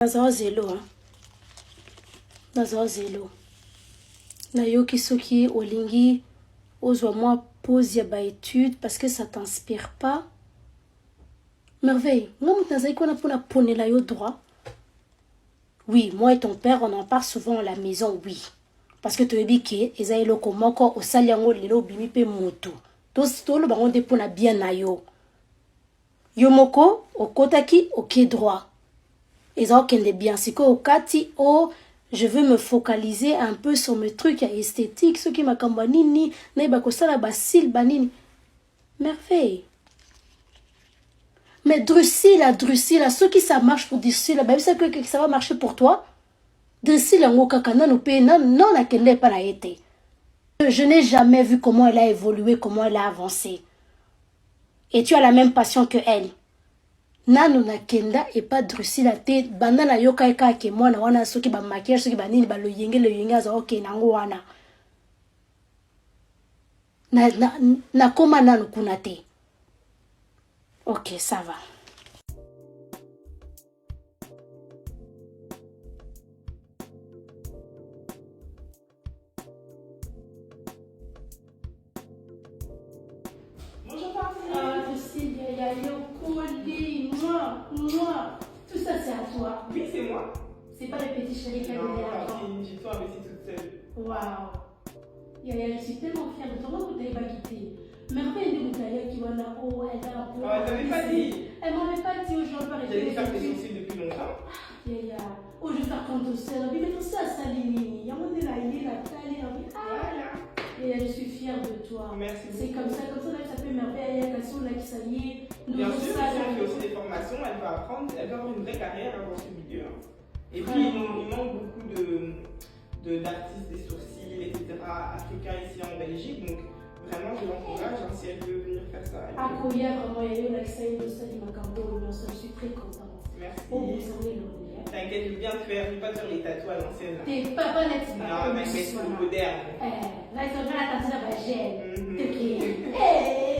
Nazawa zelo, hein. Nazawa zelo. Nayoki soki olingi ozwa moi pause ya ba étude parce que ça t'inspire pas. Merveille, moi nazai kona pona ponela yo droit. Oui, moi et ton père on en parle souvent à la maison, oui. Parce que tu es que eza eloko moko osali yango lelo bimi pe moto. Tolo bango de pona bien na yo. Yo moko okotaki ok droit. Eza okende bien siko okati o je veux me focaliser un peu sur mes trucs esthétiques, ceux qui makambo nini, na ba kosala ba sil banini. Merveille. Mais Drusilla, ceux qui ça marche pour Drusilla, bah ça que ça va marcher pour toi. Drusilla ngo kaka nanu pe non la kende pas la été. Je n'ai jamais vu comment elle a évolué, comment elle a avancé. Et tu as la même passion que elle. Nanu na kenda et pas Drusilla te banana yoka eka ke mwana wana soki ba maquillage soki ba nini ba lo yenge za okay nango wana. Na koma nanu kuna te. Ok, ça va. Bonjour parfait. Ah, je sais, il y a le colis, moi. Tout ça, c'est à toi. Oui, c'est moi. C'est pas le petit chéri qui a donné la Non, j'ai tout investi toute seule. Waouh. Je suis tellement fière de toi. Moi, vous t'avez pas quitté. Merveille de Moutaïa qui va là. Oh, elle a Oh, elle t'avait pas dit. Elle m'avait pas dit aujourd'hui. J'allais faire tes sourcils depuis longtemps. Oh, je vais faire comme tout seul. Mais tout ça, ça limite. Il y a mon délaïe, la taille. Voilà. Et je suis fière de toi. Merci beaucoup. C'est comme ça ça fait merveille. Il y a quelqu'un là qui s'allie. Bien sûr, si elle fait aussi des formations, elle va apprendre, elle va avoir une vraie carrière dans ce milieu. Et puis, il manque beaucoup d'artistes des sourcils, etc., africains ici en Belgique. Donc, vraiment, je l'encourage si elle veut venir faire ça. Vraiment, il y a eu l'accès de ça, je suis très contente. Merci. Oh, vous savez, t'inquiète, je vais bien te faire, je vais pas te faire les tatouages à l'ancienne. T'es pas net. Non, mais c'est moderne. Là, ils sont bien la tâche de la gêne. Ok.